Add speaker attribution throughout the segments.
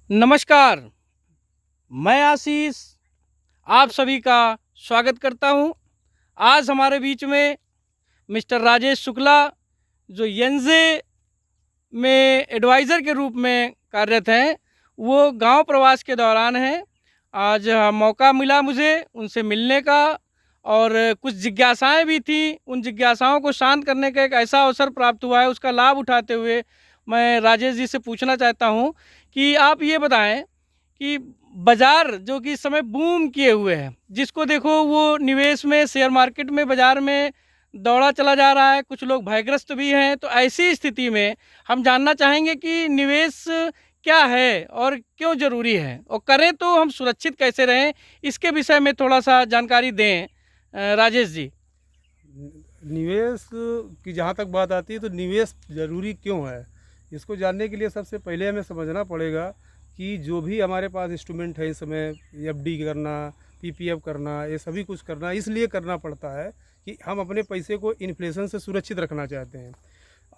Speaker 1: नमस्कार, मैं आशीष आप सभी का स्वागत करता हूं। आज हमारे बीच में मिस्टर राजेश शुक्ला जो येंज़े में एडवाइज़र के रूप में कार्यरत हैं, वो गांव प्रवास के दौरान हैं। आज मौका मिला मुझे उनसे मिलने का और कुछ जिज्ञासाएं भी थीं। उन जिज्ञासाओं को शांत करने का एक ऐसा अवसर प्राप्त हुआ है, उसका लाभ उठाते हुए मैं राजेश जी से पूछना चाहता हूं कि आप ये बताएं कि बाजार जो कि इस समय बूम किए हुए है, जिसको देखो वो निवेश में शेयर मार्केट में बाजार में दौड़ा चला जा रहा है, कुछ लोग भयग्रस्त भी हैं। तो ऐसी स्थिति में हम जानना चाहेंगे कि निवेश क्या है और क्यों ज़रूरी है, और करें तो हम सुरक्षित कैसे रहें, इसके विषय में थोड़ा सा जानकारी दें राजेश जी।
Speaker 2: निवेश की जहाँ तक बात आती है तो निवेश ज़रूरी क्यों है, इसको जानने के लिए सबसे पहले हमें समझना पड़ेगा कि जो भी हमारे पास इंस्ट्रूमेंट है इस समय एफडी करना, पीपीएफ करना, ये सभी कुछ करना इसलिए करना पड़ता है कि हम अपने पैसे को इन्फ्लेशन से सुरक्षित रखना चाहते हैं।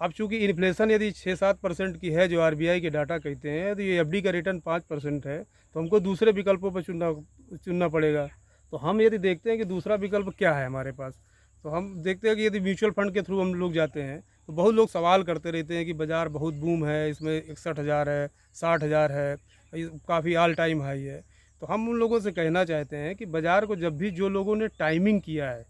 Speaker 2: अब चूँकि इन्फ्लेशन यदि 6-7% की है जो आरबीआई के डाटा कहते हैं, तो ये एफडी का रिटर्न 5% है, तो हमको दूसरे विकल्पों पर चुनना पड़ेगा। तो हम यदि देखते हैं कि दूसरा विकल्प क्या है हमारे पास, तो हम देखते हैं कि यदि म्यूचुअल फंड के थ्रू हम लोग जाते हैं तो बहुत लोग सवाल करते रहते हैं कि बाज़ार बहुत बूम है, इसमें 61,000 है, 60,000 है, काफ़ी ऑल टाइम हाई है। तो हम उन लोगों से कहना चाहते हैं कि बाज़ार को जब भी जो लोगों ने टाइमिंग किया है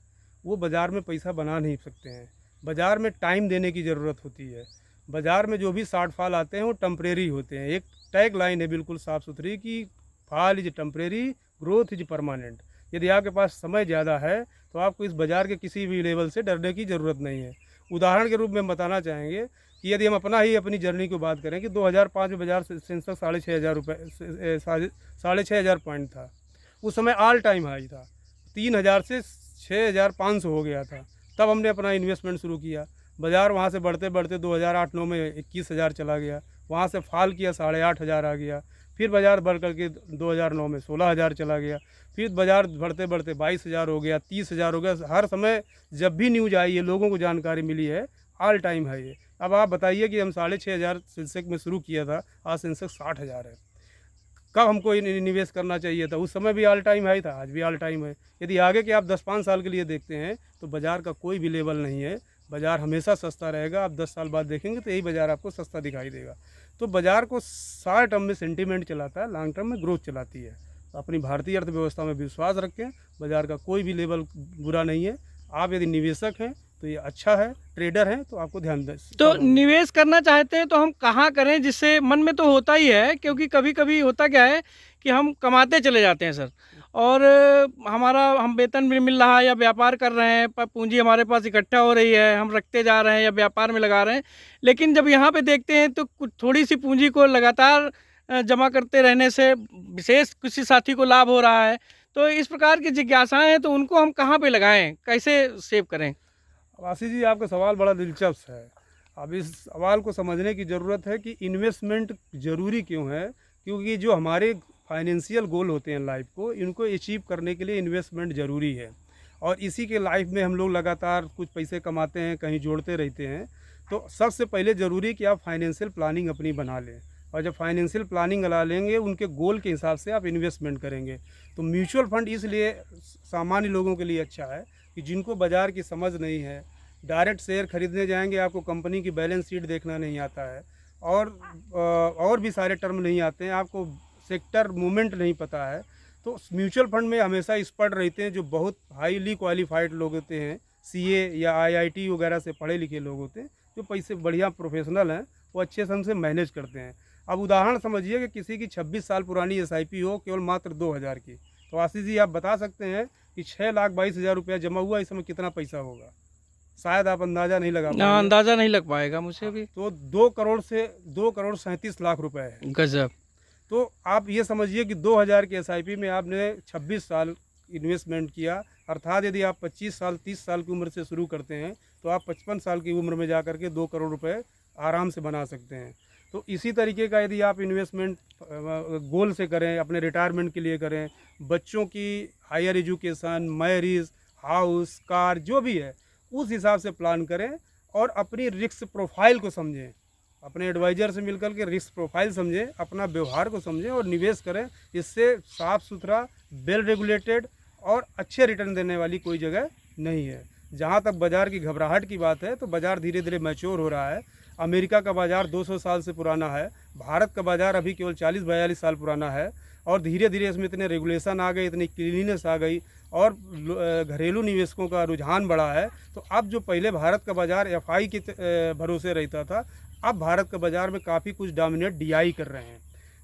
Speaker 2: वो बाज़ार में पैसा बना नहीं सकते हैं। बाज़ार में टाइम देने की ज़रूरत होती है। बाज़ार में जो भी शार्ट फॉल आते हैं वो टेम्परेरी होते हैं। एक टैग लाइन है बिल्कुल साफ़ सुथरी कि fall is temporary, growth is permanent. यदि आपके पास समय ज़्यादा है तो आपको इस बाज़ार के किसी भी लेवल से डरने की ज़रूरत नहीं है। उदाहरण के रूप में हम बताना चाहेंगे कि यदि हम अपनी जर्नी की बात करें कि 2005 में बाज़ार सेंसेक्स 6,500 पॉइंट था। उस समय ऑल टाइम हाई था, 3,000 से 6,500 हो गया था। तब हमने अपना इन्वेस्टमेंट शुरू किया। बाज़ार वहाँ से बढ़ते बढ़ते 2008-9 में 21,000 चला गया, वहाँ से फॉल किया 8,500 आ गया, फिर बाज़ार बढ़ करके 2009 में 16,000 चला गया, फिर बाज़ार बढ़ते बढ़ते 22,000 हो गया, 30,000 हो गया। हर समय जब भी न्यूज आई है लोगों को जानकारी मिली है ऑल टाइम है ये। अब आप बताइए कि हम 6,500 सेंसेक्स में शुरू किया था, आज सेंसेक्स 60,000 है। कब हमको निवेश करना चाहिए था? उस समय भी ऑल टाइम हाई था, आज भी ऑल टाइम है। यदि आगे के आप 10-5 साल के लिए देखते हैं तो बाज़ार का कोई भी लेवल नहीं है, बाज़ार हमेशा सस्ता रहेगा। आप 10 साल बाद देखेंगे तो यही बाज़ार आपको सस्ता दिखाई देगा। तो बाज़ार को शॉर्ट टर्म में सेंटीमेंट चलाता है, लॉन्ग टर्म में ग्रोथ चलाती है। तो अपनी भारतीय अर्थव्यवस्था में विश्वास रखें, बाज़ार का कोई भी लेवल बुरा नहीं है। आप यदि निवेशक हैं तो ये अच्छा है, ट्रेडर हैं तो आपको ध्यान दें
Speaker 1: तो
Speaker 2: सावधान।
Speaker 1: निवेश करना चाहते हैं तो हम कहाँ करें, जिससे मन में तो होता ही है, क्योंकि कभी कभी होता क्या है कि हम कमाते चले जाते हैं सर, और हमारा हम वेतन भी मिल रहा है या व्यापार कर रहे हैं, पर पूंजी हमारे पास इकट्ठा हो रही है, हम रखते जा रहे हैं या व्यापार में लगा रहे हैं। लेकिन जब यहाँ पे देखते हैं तो कुछ थोड़ी सी पूंजी को लगातार जमा करते रहने से विशेष किसी साथी को लाभ हो रहा है। तो इस प्रकार की जिज्ञासाएं हैं, तो उनको हम कहाँ पे लगाएं, कैसे सेव करें?
Speaker 2: अब आशीष जी, आपका सवाल बड़ा दिलचस्प है। अब इस सवाल को समझने की ज़रूरत है कि इन्वेस्टमेंट ज़रूरी क्यों है। क्योंकि जो हमारे फाइनेंशियल गोल होते हैं लाइफ को, इनको अचीव करने के लिए इन्वेस्टमेंट ज़रूरी है। और इसी के लाइफ में हम लोग लगातार कुछ पैसे कमाते हैं, कहीं जोड़ते रहते हैं। तो सबसे पहले ज़रूरी कि आप फाइनेंशियल प्लानिंग अपनी बना लें, और जब फाइनेंशियल प्लानिंग बना लेंगे उनके गोल के हिसाब से आप इन्वेस्टमेंट करेंगे। तो म्यूचुअल फंड इसलिए सामान्य लोगों के लिए अच्छा है कि जिनको बाज़ार की समझ नहीं है, डायरेक्ट शेयर खरीदने जाएंगे आपको कंपनी की बैलेंस शीट देखना नहीं आता है, और भी सारे टर्म नहीं आते हैं, आपको सेक्टर मूवमेंट नहीं पता है। तो म्यूचुअल फंड में हमेशा एक्सपर्ट रहते हैं जो बहुत हाईली क्वालिफाइड लोग होते हैं, सीए या आईआईटी वगैरह से पढ़े लिखे लोग होते हैं, जो पैसे बढ़िया प्रोफेशनल हैं, वो अच्छे से हमसे मैनेज करते हैं। अब उदाहरण समझिए कि किसी की 26 साल पुरानी एसआईपी हो केवल मात्र 2,000 की, तो आशीष जी आप बता सकते हैं कि 6,22,000 रुपया जमा हुआ, इस समय कितना पैसा होगा? शायद आप अंदाज़ा नहीं लगा
Speaker 1: ना,
Speaker 2: पाएंगे।
Speaker 1: अंदाज़ा नहीं लग पाएगा मुझे भी।
Speaker 2: तो 2 करोड़ 37 लाख रुपए है।
Speaker 1: गजब।
Speaker 2: तो आप ये समझिए कि 2,000 की एसआईपी में आपने 26 साल इन्वेस्टमेंट किया। अर्थात यदि आप 25 साल 30 साल की उम्र से शुरू करते हैं तो आप 55 साल की उम्र में जा कर के 2 करोड़ रुपए आराम से बना सकते हैं। तो इसी तरीके का यदि आप इन्वेस्टमेंट गोल से करें, अपने रिटायरमेंट के लिए करें, बच्चों की higher education, marriage, house, car जो भी है उस हिसाब से प्लान करें, और अपनी रिस्क प्रोफाइल को समझें अपने एडवाइज़र से मिलकर के रिस्क प्रोफाइल समझें, अपना व्यवहार को समझें और निवेश करें। इससे साफ़ सुथरा, वेल रेगुलेटेड और अच्छे रिटर्न देने वाली कोई जगह नहीं है। जहाँ तक बाज़ार की घबराहट की बात है, तो बाज़ार धीरे धीरे मैच्योर हो रहा है। अमेरिका का बाज़ार 200 साल से पुराना है, भारत का बाज़ार अभी केवल 40-42 साल पुराना है और धीरे धीरे इसमें इतने रेगुलेशन आ गए, इतनी क्लीनिनेस आ गई और घरेलू निवेशकों का रुझान बढ़ा है। तो अब जो पहले भारत का बाज़ार एफआई के भरोसे रहता था, अब भारत का बाज़ार में काफ़ी कुछ डोमिनेट डीआई कर रहे हैं।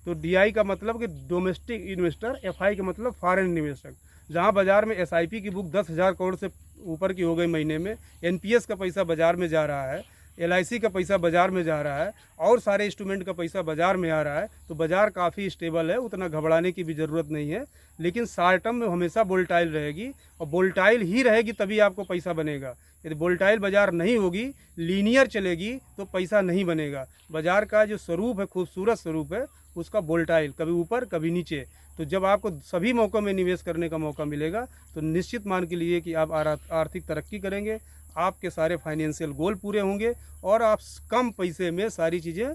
Speaker 2: तो डीआई का मतलब कि डोमेस्टिक इन्वेस्टर, एफआई का मतलब फॉरेन निवेशक। जहां बाज़ार में एसआईपी की बुक 10,000 करोड़ से ऊपर की हो गई महीने में, एनपीएस का पैसा बाज़ार में जा रहा है, एलआईसी का पैसा बाज़ार में जा रहा है और सारे इंस्ट्रूमेंट का पैसा बाज़ार में आ रहा है। तो बाज़ार काफ़ी स्टेबल है, उतना घबराने की भी ज़रूरत नहीं है। लेकिन शॉर्ट टर्म में हमेशा वोलेटाइल रहेगी और वोलेटाइल ही रहेगी तभी आपको पैसा बनेगा। यदि वोलेटाइल बाज़ार नहीं होगी, लीनियर चलेगी, तो पैसा नहीं बनेगा। बाज़ार का जो स्वरूप है, खूबसूरत स्वरूप है उसका, वोलेटाइल, कभी ऊपर कभी नीचे। तो जब आपको सभी मौक़ों में निवेश करने का मौका मिलेगा, तो निश्चित मान के लिए कि आप आर्थिक तरक्की करेंगे, आपके सारे फाइनेंशियल गोल पूरे होंगे और आप कम पैसे में सारी चीज़ें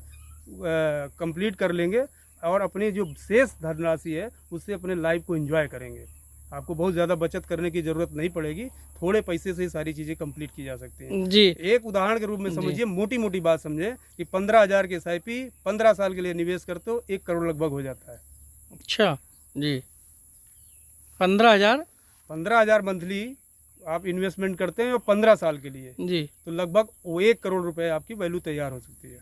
Speaker 2: कंप्लीट कर लेंगे और अपनी जो शेष धनराशि है उससे अपने लाइफ को एंजॉय करेंगे। आपको बहुत ज़्यादा बचत करने की ज़रूरत नहीं पड़ेगी, थोड़े पैसे से ही सारी चीज़ें कंप्लीट की जा सकती हैं।
Speaker 1: जी।
Speaker 2: एक उदाहरण के रूप में समझिए, मोटी मोटी बात समझें कि 15,000 के एसआईपी 15 साल के लिए निवेश करते हो 1 करोड़ लगभग हो जाता है।
Speaker 1: अच्छा जी। 15,000
Speaker 2: 15,000 मंथली आप इन्वेस्टमेंट करते हैं और 15 साल के लिए,
Speaker 1: जी।
Speaker 2: तो लगभग वो 1 करोड़ रुपए आपकी वैल्यू तैयार हो सकती है।